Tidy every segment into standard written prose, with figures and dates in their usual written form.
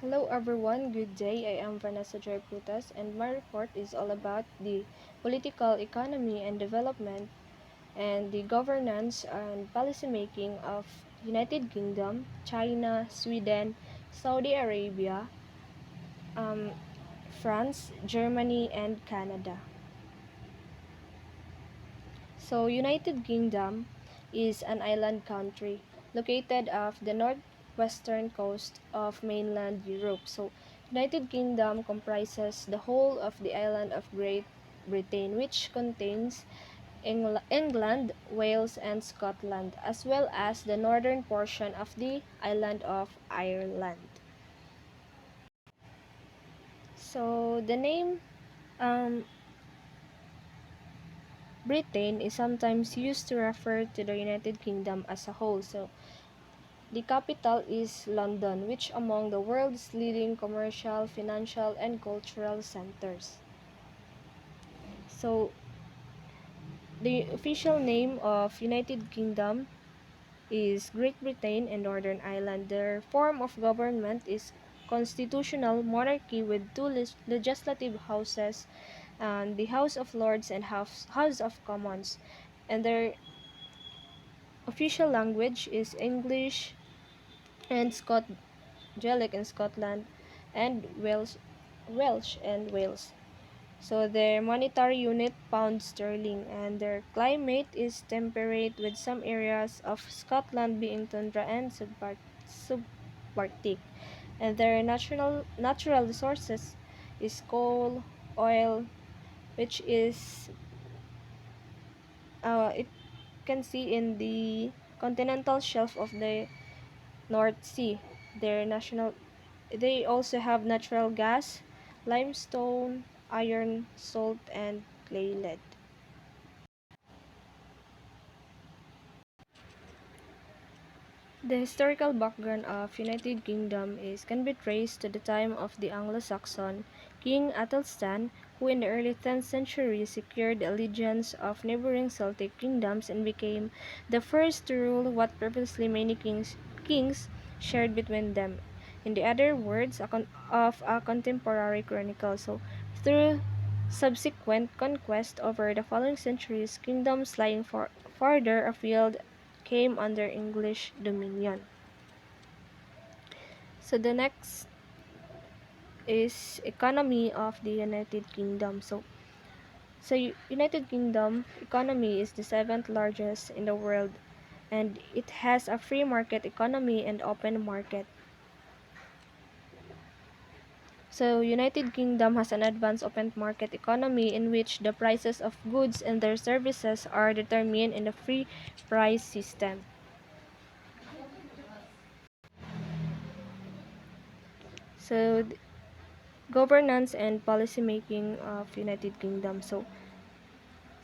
Hello everyone, good day. I am Vanessa Prutas and my report is all about the political economy and development and the governance and policy making of United Kingdom, China, Sweden, Saudi Arabia, um, France, Germany, and Canada. So United Kingdom is an island country located off the northwestern coast of mainland Europe. So United Kingdom comprises the whole of the island of Great Britain, which contains England, Wales, and Scotland, as well as the northern portion of the island of Ireland. So the name um, Britain is sometimes used to refer to the United Kingdom as a whole. So the capital is London, which among the world's leading commercial, financial, and cultural centers. So, the official name of United Kingdom is Great Britain and Northern Ireland. Their form of government is constitutional monarchy with two legislative houses, the House of Lords and House of Commons. And their official language is English and Gaelic in Scotland, and Welsh and Wales. So their monetary unit pound sterling, and their climate is temperate with some areas of Scotland being tundra and subarctic. And their natural resources is coal, oil, which is it can see in the continental shelf of the North Sea. Their national They also have natural gas, limestone, iron, salt, and clay lead. The historical background of United Kingdom can be traced to the time of the Anglo-Saxon King Athelstan, who in the early 10th century secured the allegiance of neighboring Celtic kingdoms and became the first to rule what previously many kings shared between them. In the other words of a contemporary chronicle. So, through subsequent conquest over the following centuries, kingdoms lying farther afield came under English dominion. So the next is economy of the United Kingdom. So United Kingdom economy is the seventh largest in the world, and it has a free market economy and open market. So United Kingdom has an advanced open market economy in which the prices of goods and their services are determined in the free price system. So governance and policy making of United Kingdom. So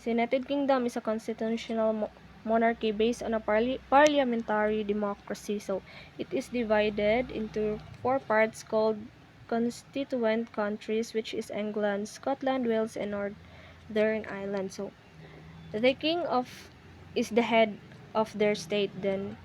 United Kingdom is a constitutional monarchy based on a parliamentary democracy. So it is divided into four parts called constituent countries, which is England, Scotland, Wales, and Northern Ireland. So the king is the head of their state. Then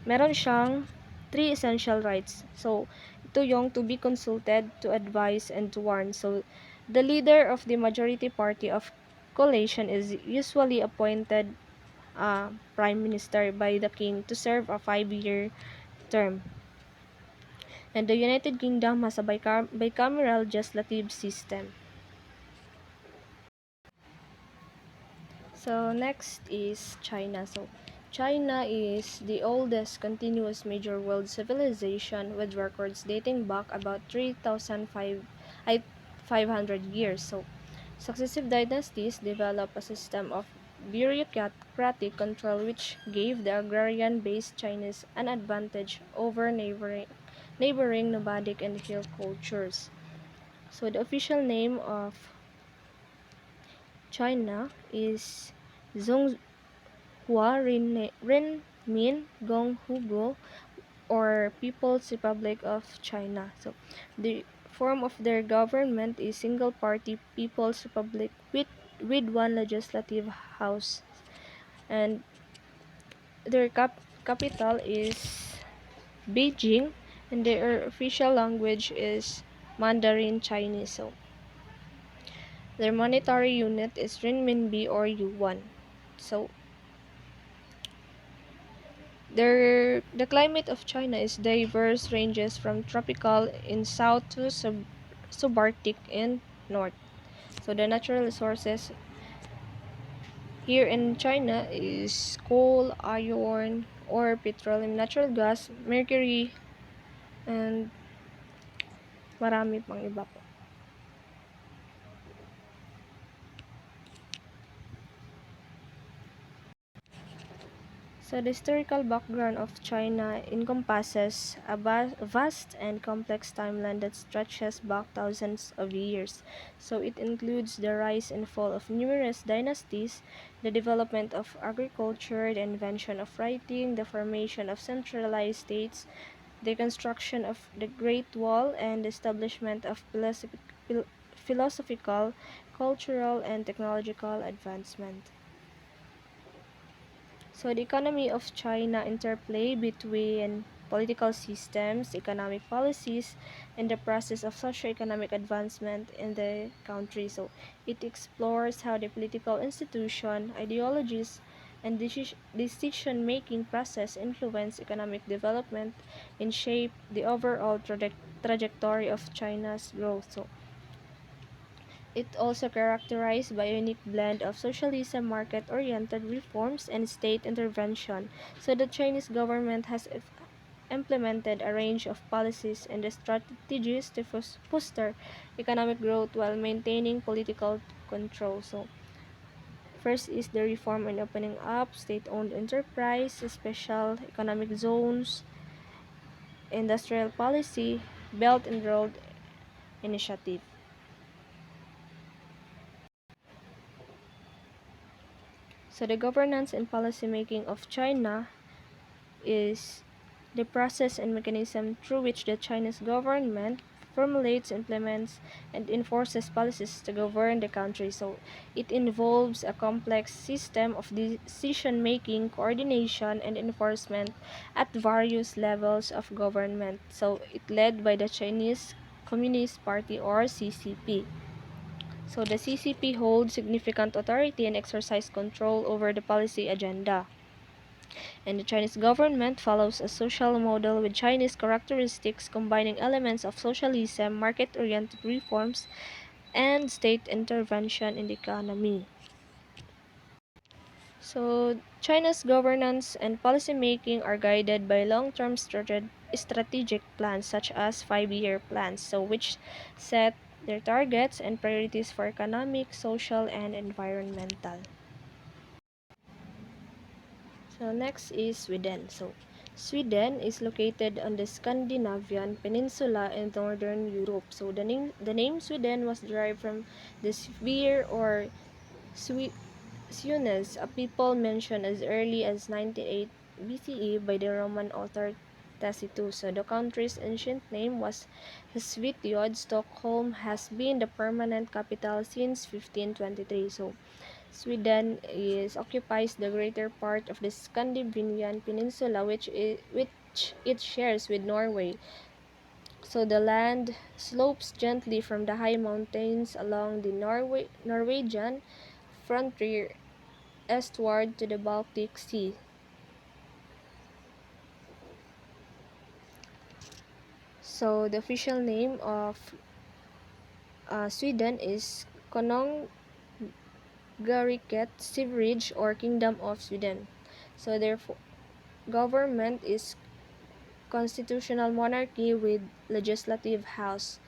meron siyang three essential rights. So ito yung to be consulted, to advise, and to warn. So the leader of the majority party of coalition is usually appointed prime minister by the king to serve a 5-year term. And the United Kingdom has a bicameral legislative system. So next is China. So China is the oldest continuous major world civilization with records dating back about 3,500 years. So successive dynasties developed a system of bureaucratic control which gave the agrarian-based Chinese an advantage over neighboring nomadic and hill cultures. So the official name of China is Zhonghua Renmin Gonghugo, or People's Republic of China. So the form of their government is single party People's Republic with one legislative house, and their capital is Beijing, And their official language is Mandarin Chinese. So their monetary unit is renminbi or yuan. So the climate of China is diverse, ranges from tropical in south to subarctic in north. So the natural resources here in China is coal, iron, or petroleum, natural gas, mercury, and marami pang iba po. So the historical background of China encompasses a vast and complex timeline that stretches back thousands of years. So it includes the rise and fall of numerous dynasties, the development of agriculture, the invention of writing, the formation of centralized states, the construction of the Great Wall, and the establishment of philosophical, cultural, and technological advancement. So the economy of China interplay between political systems, economic policies, and the process of socio-economic advancement in the country. So it explores how the political institution, ideologies, and decision-making process influence economic development and shape the overall trajectory of China's growth. So it also characterized by a unique blend of socialism, market-oriented reforms, and state intervention. So the Chinese government has implemented a range of policies and strategies to foster economic growth while maintaining political control. So first is the reform and opening up state-owned enterprise, special economic zones, industrial policy, Belt and Road Initiative. So the governance and policy making of China is the process and mechanism through which the Chinese government formulates, implements, and enforces policies to govern the country. So it involves a complex system of decision-making, coordination, and enforcement at various levels of government. So it led by the Chinese Communist Party or CCP. So the CCP holds significant authority and exercise control over the policy agenda. And the Chinese government follows a social model with Chinese characteristics combining elements of socialism, market-oriented reforms, and state intervention in the economy. So, China's governance and policy making are guided by long-term strategic plans such as 5-year plans, so which set their targets and priorities for economic, social, and environmental. So next is Sweden. So Sweden is located on the Scandinavian peninsula in northern Europe. So the name Sweden was derived from the sphere or Sunes, a people mentioned as early as 98 BCE by the Roman author Tacitus. So the country's ancient name was Svitjod. Stockholm has been the permanent capital since 1523. So Sweden occupies the greater part of the Scandinavian peninsula, which it shares with Norway. So the land slopes gently from the high mountains along the Norwegian frontier eastward to the Baltic Sea. So the official name of Sweden is Konungariket Severage or Kingdom of Sweden. So their government is constitutional monarchy with legislative house.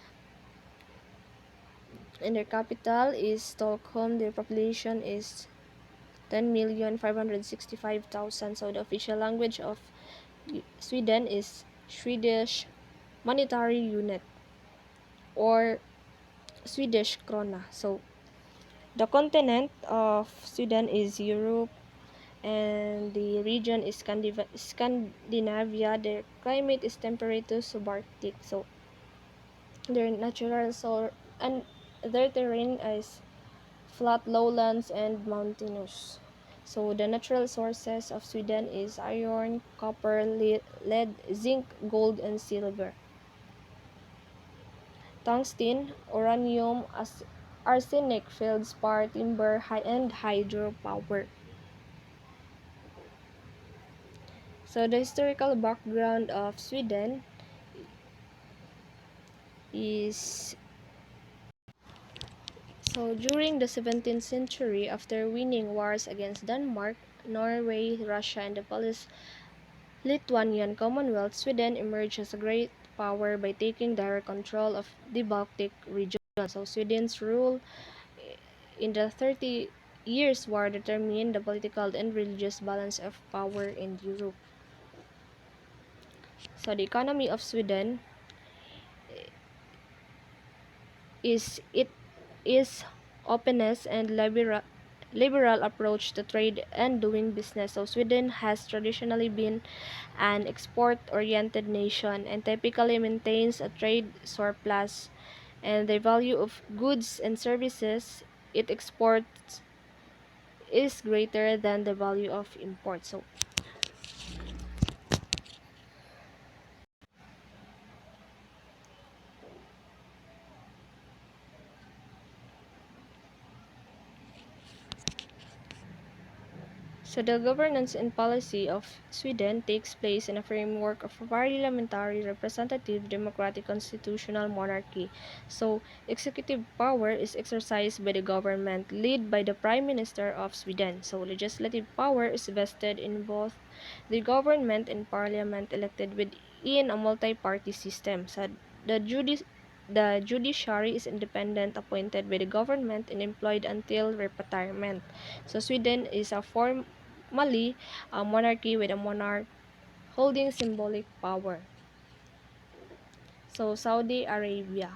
And their capital is Stockholm. Their population is 10,565,000. So the official language of Sweden is Swedish monetary unit or Swedish krona. So the continent of Sweden is Europe and the region is Scandinavia. Their climate is temperate to subarctic. So their natural and their terrain is flat lowlands and mountainous. So the natural sources of Sweden is iron, copper, lead, zinc, gold, and silver. Tungsten, uranium, arsenic, feldspar, timber, and hydropower. So the historical background of Sweden is so during the 17th century, after winning wars against Denmark, Norway, Russia, and the Lithuanian Commonwealth, Sweden emerged as a great power by taking direct control of the Baltic region. So Sweden's rule in the 30 Years' War determined the political and religious balance of power in Europe. So the economy of Sweden is openness and liberal approach to trade and doing business. So Sweden has traditionally been an export-oriented nation and typically maintains a trade surplus, and the value of goods and services it exports is greater than the value of imports. So the governance and policy of Sweden takes place in a framework of parliamentary representative democratic constitutional monarchy. So executive power is exercised by the government led by the Prime Minister of Sweden. So legislative power is vested in both the government and parliament elected within a multi-party system. So the judiciary is independent, appointed by the government and employed until retirement. So Sweden is formally a monarchy with a monarch holding symbolic power. So Saudi Arabia.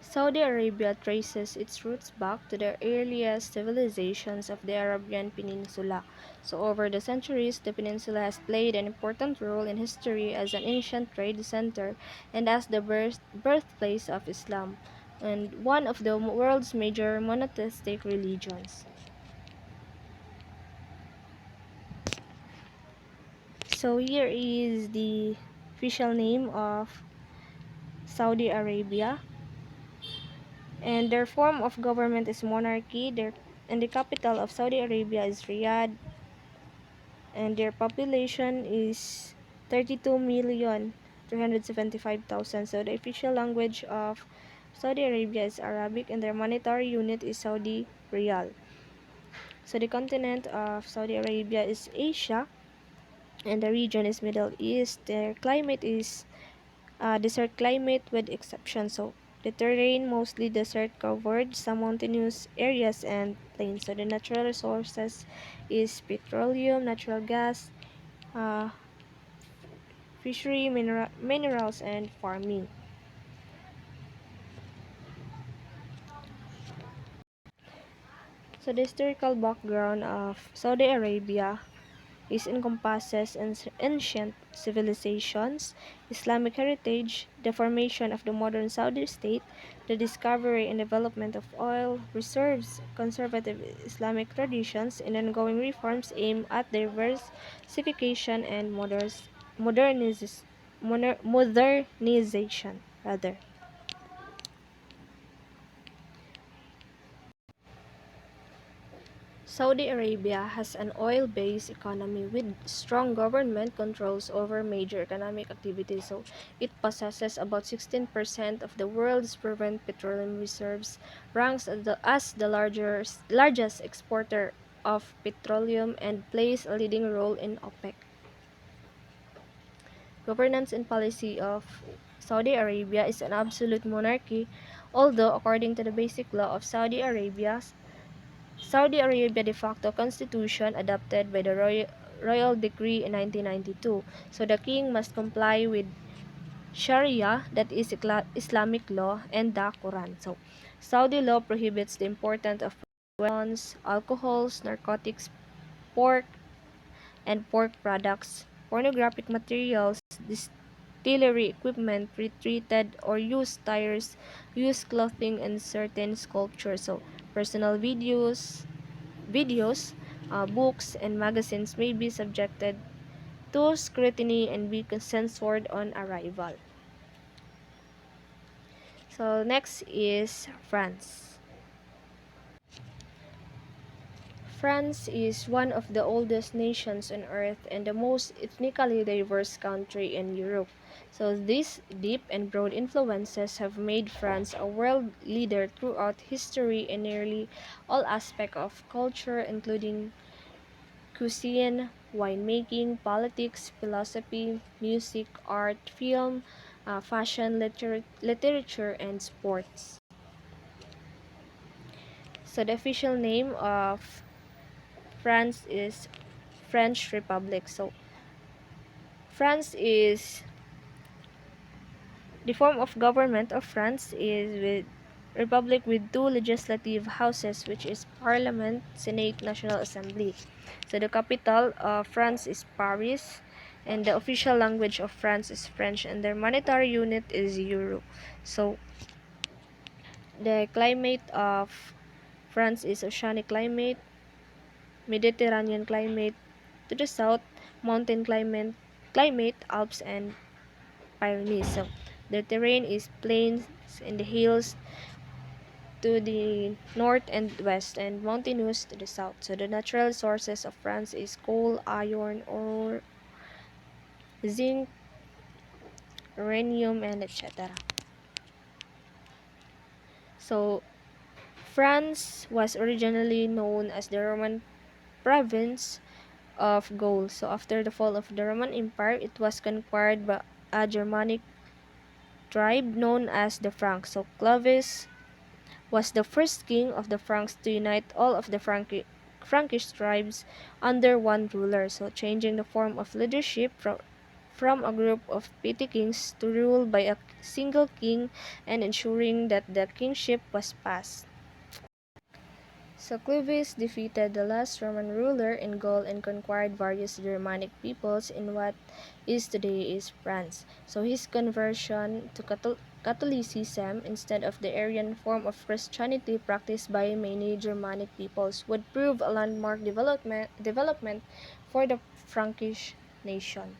Saudi Arabia traces its roots back to the earliest civilizations of the Arabian Peninsula. So over the centuries, the peninsula has played an important role in history as an ancient trade center and as the birthplace of Islam, and one of the world's major monotheistic religions. So here is the official name of Saudi Arabia, and their form of government is monarchy. And the capital of Saudi Arabia is Riyadh, and their population is 32,375,000. So the official language of Saudi Arabia is Arabic, and their monetary unit is Saudi Riyal. So the continent of Saudi Arabia is Asia, and the region is Middle East. Their climate is desert climate with exceptions. So the terrain mostly desert covered, some mountainous areas and plains. So the natural resources is petroleum, natural gas, uh, fishery, minerals, and farming. So the historical background of Saudi Arabia is encompasses ancient civilizations, Islamic heritage, the formation of the modern Saudi state, the discovery and development of oil reserves, conservative Islamic traditions, and ongoing reforms aimed at diversification and modernization rather. Saudi Arabia has an oil-based economy with strong government controls over major economic activities. So it possesses about 16% of the world's proven petroleum reserves, ranks as the largest exporter of petroleum, and plays a leading role in OPEC. Governance and policy of Saudi Arabia is an absolute monarchy, although according to the basic law of Saudi Arabia de facto constitution adopted by the royal decree in 1992. So the king must comply with Sharia, that is Islamic law, and the Quran. So Saudi law prohibits the import of weapons, alcohols, narcotics, pork and pork products, pornographic materials, distillery equipment, retreated or used tires, used clothing, and certain sculptures. So personal videos, videos, books, and magazines may be subjected to scrutiny and be censored on arrival. So next is France. France is one of the oldest nations on earth and the most ethnically diverse country in Europe. So these deep and broad influences have made France a world leader throughout history in nearly all aspects of culture, including cuisine, winemaking, politics, philosophy, music, art, film, fashion, literature, and sports. So the official name of France is French Republic. So France is the form of government of France is with republic with two legislative houses, which is Parliament, Senate, National Assembly. So the capital of France is Paris, and the official language of France is French, and their monetary unit is euro. So the climate of France is oceanic climate, Mediterranean climate to the south, mountain climate, Alps and Pyrenees. So the terrain is plains in the hills to the north and west and mountainous to the south. So the natural sources of France is coal, iron, ore, zinc, uranium, and etc. So France was originally known as the Roman province of Gaul. So after the fall of the Roman Empire, it was conquered by a Germanic tribe known as the Franks. So Clovis was the first king of the Franks to unite all of the Frankish tribes under one ruler, so changing the form of leadership from a group of petty kings to rule by a single king and ensuring that the kingship was passed. So Clovis defeated the last Roman ruler in Gaul and conquered various Germanic peoples in what is today is France. So his conversion to Catholicism instead of the Arian form of Christianity practiced by many Germanic peoples would prove a landmark development for the Frankish nation.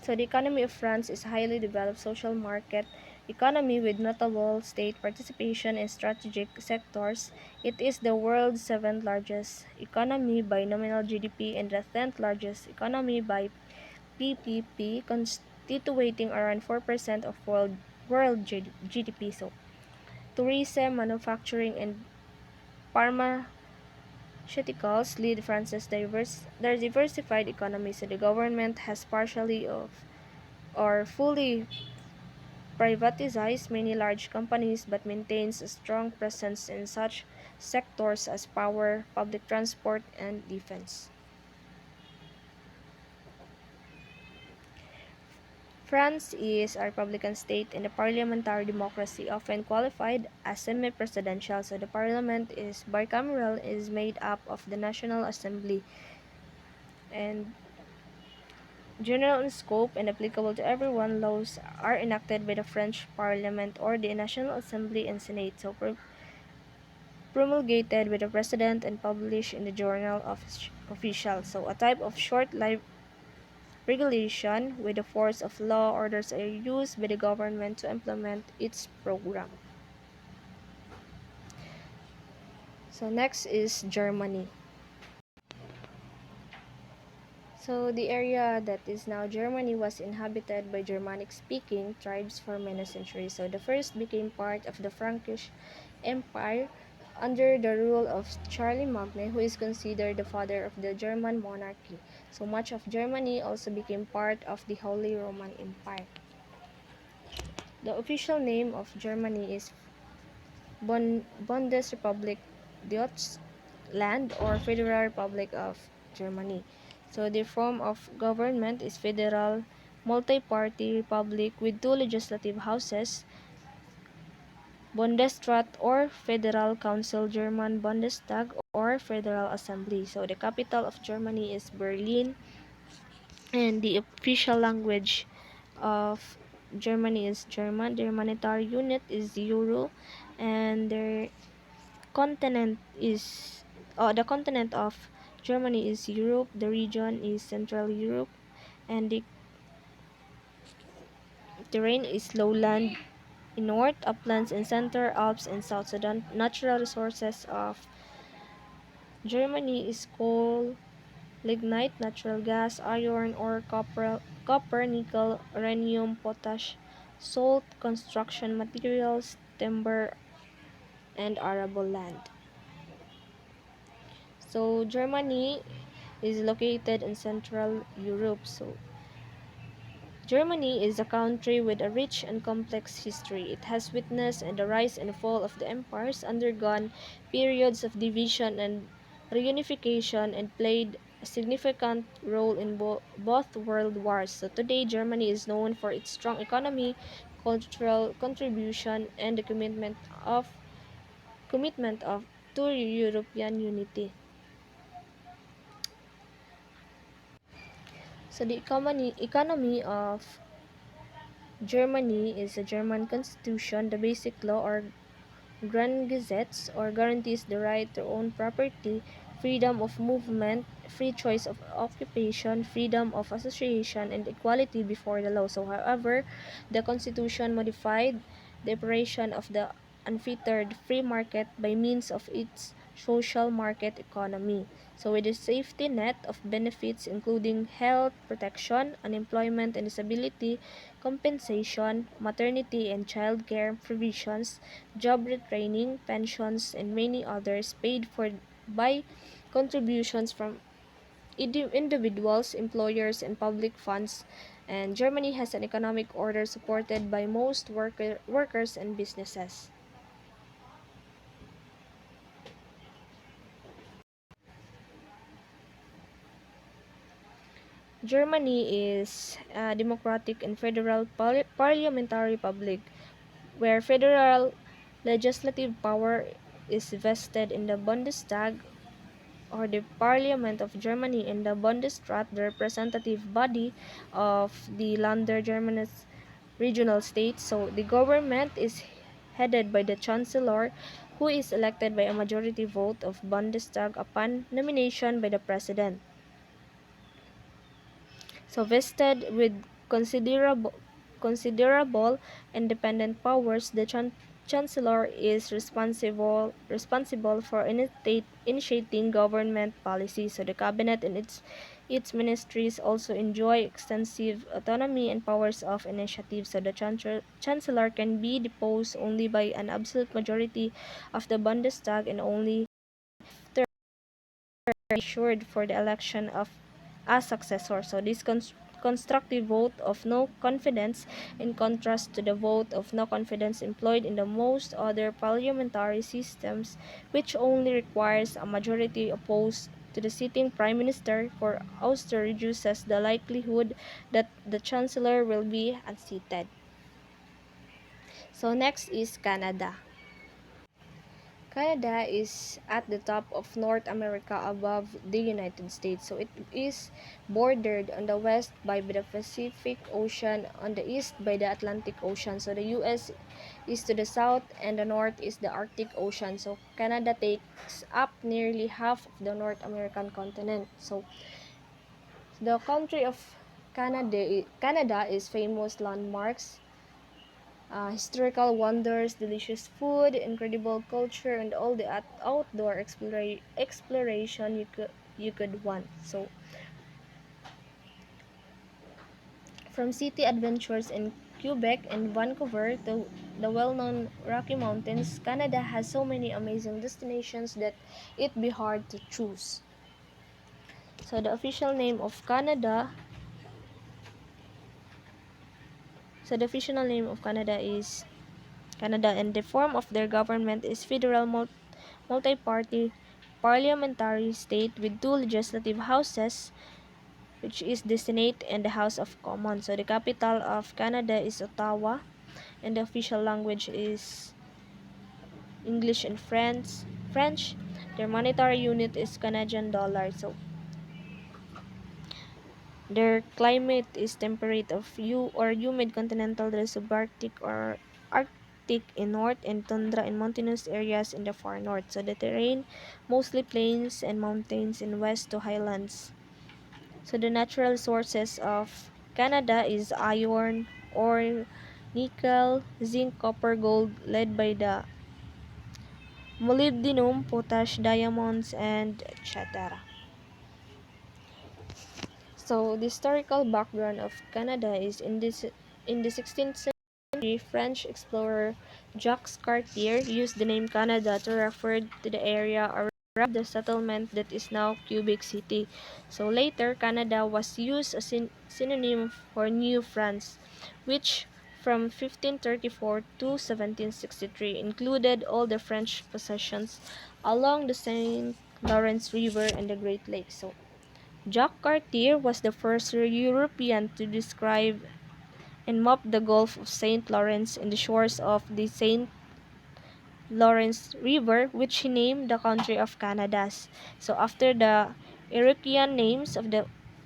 So the economy of France is a highly developed social market economy with notable state participation in strategic sectors. It is the world's seventh largest economy by nominal GDP and the 10th largest economy by PPP, constituting around 4% of world GDP. So tourism, manufacturing, and pharmaceuticals lead France's diversified economy. So the government has partially of or fully privatized many large companies but maintains a strong presence in such sectors as power, public transport, and defense. France is a republican state and a parliamentary democracy, often qualified as semi-presidential. So the parliament is bicameral, is made up of the National Assembly and general in scope and applicable to everyone. Laws are enacted by the French Parliament or the National Assembly and Senate. So promulgated by the president and published in the Journal of Officials. So a type of short life regulation with the force of law. Orders are used by the government to implement its program. So next is Germany. So the area that is now Germany was inhabited by Germanic-speaking tribes for many centuries. So the first became part of the Frankish Empire under the rule of Charlemagne, who is considered the father of the German monarchy. So much of Germany also became part of the Holy Roman Empire. The official name of Germany is Bundesrepublik Deutschland or Federal Republic of Germany. So the form of government is federal multi-party republic with two legislative houses, Bundesrat or Federal Council, German Bundestag or Federal Assembly. So the capital of Germany is Berlin, and the official language of Germany is German. Their monetary unit is euro, and their continent is the continent of Germany is Europe, the region is Central Europe, and the terrain is lowland in north, uplands in center, Alps in south. So the natural resources of Germany is coal, lignite, natural gas, iron ore, copper, nickel, uranium, potash, salt, construction materials, timber, and arable land. So Germany is located in Central Europe. So Germany is a country with a rich and complex history. It has witnessed the rise and fall of the empires, undergone periods of division and reunification, and played a significant role in both world wars. So today, Germany is known for its strong economy, cultural contribution, and the commitment of to European unity. So the economy of Germany is a German constitution, the basic law or Grundgesetz, or guarantees the right to own property, freedom of movement, free choice of occupation, freedom of association, and equality before the law. So, however, the Constitution modified the operation of the unfettered free market by means of its social market economy. So, with a safety net of benefits including health protection, unemployment and disability compensation, maternity and child care provisions, job retraining, pensions, and many others paid for by contributions from individuals, employers, and public funds. And Germany has an economic order supported by most workers and businesses. Germany is a democratic and federal parliamentary republic where federal legislative power is vested in the Bundestag or the Parliament of Germany, and the Bundesrat, the representative body of the Länder Germanis regional states. So the government is headed by the Chancellor, who is elected by a majority vote of Bundestag upon nomination by the President. So vested with considerable independent powers, the Chancellor is responsible for initiating government policy. So the cabinet and its ministries also enjoy extensive autonomy and powers of initiative. So the Chancellor can be deposed only by an absolute majority of the Bundestag, and only assured for the election of a successor. So this constructive vote of no confidence, in contrast to the vote of no confidence employed in the most other parliamentary systems, which only requires a majority opposed to the sitting prime minister, for also reduces the likelihood that the chancellor will be unseated. So next is Canada. Canada is at the top of North America above the United States. So it is bordered on the west by the Pacific Ocean, on the east by the Atlantic Ocean. So the US is to the south, and the north is the Arctic Ocean. So Canada takes up nearly half of the North American continent. So the country of Canada is famous landmarks, historical wonders, delicious food, incredible culture, and all the outdoor exploration you could want. So, from city adventures in Quebec and Vancouver to the well-known Rocky Mountains, Canada has so many amazing destinations that it'd be hard to choose. So, the official name of Canada, the official name of Canada is Canada, and the form of their government is federal multi-party parliamentary state with two legislative houses, which is the Senate and the House of Commons. So the capital of Canada is Ottawa, and the official language is English and French. Their monetary unit is Canadian dollar. So their climate is temperate of humid continental, the subarctic or Arctic in north and tundra and mountainous areas in the far north. So the terrain mostly plains and mountains in west to highlands. So the natural sources of Canada is iron, ore, nickel, zinc, copper, gold, led by the molybdenum, potash, diamonds, and etc. So the historical background of Canada is in the 16th century, French explorer Jacques Cartier used the name Canada to refer to the area around the settlement that is now Quebec City. So later, Canada was used as a synonym for New France, which from 1534 to 1763 included all the French possessions along the St. Lawrence River and the Great Lakes. So Jacques Cartier was the first European to describe and map the Gulf of St. Lawrence and the shores of the St. Lawrence River, which he named the country of Canadas. So after the Iroquoian names of the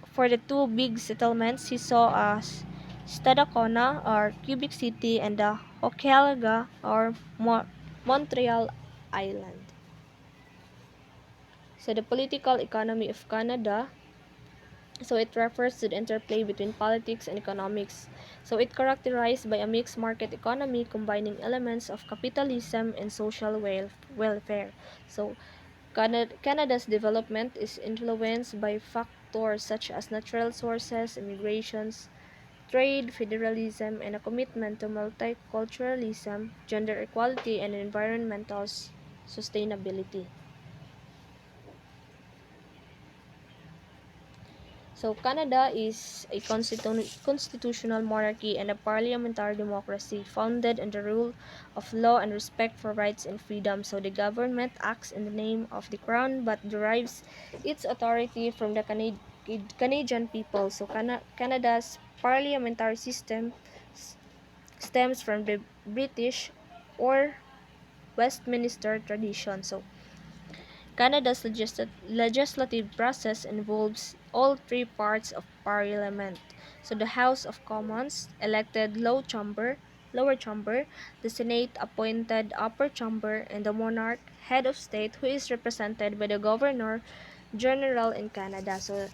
for the two big settlements he saw as Stadacona or Quebec City and the Hochelaga or Montreal Island. So the political economy of Canada, so it refers to the interplay between politics and economics. So it characterized by a mixed market economy combining elements of capitalism and social welfare. So Canada's development is influenced by factors such as natural sources, immigrations, trade, federalism, and a commitment to multiculturalism, gender equality, and environmental sustainability. So Canada is a constitutional monarchy and a parliamentary democracy founded on the rule of law and respect for rights and freedom. So the government acts in the name of the crown but derives its authority from the Canadian people. So Canada's parliamentary system stems from the British or Westminster tradition. So Canada's legislative process involves all three parts of parliament. So the House of Commons, elected lower chamber, the Senate, appointed upper chamber, and the monarch, head of state, who is represented by the Governor General in Canada. So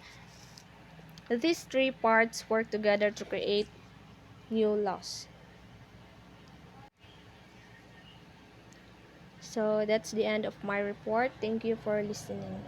these three parts work together to create new laws. So that's the end of my report. Thank you for listening.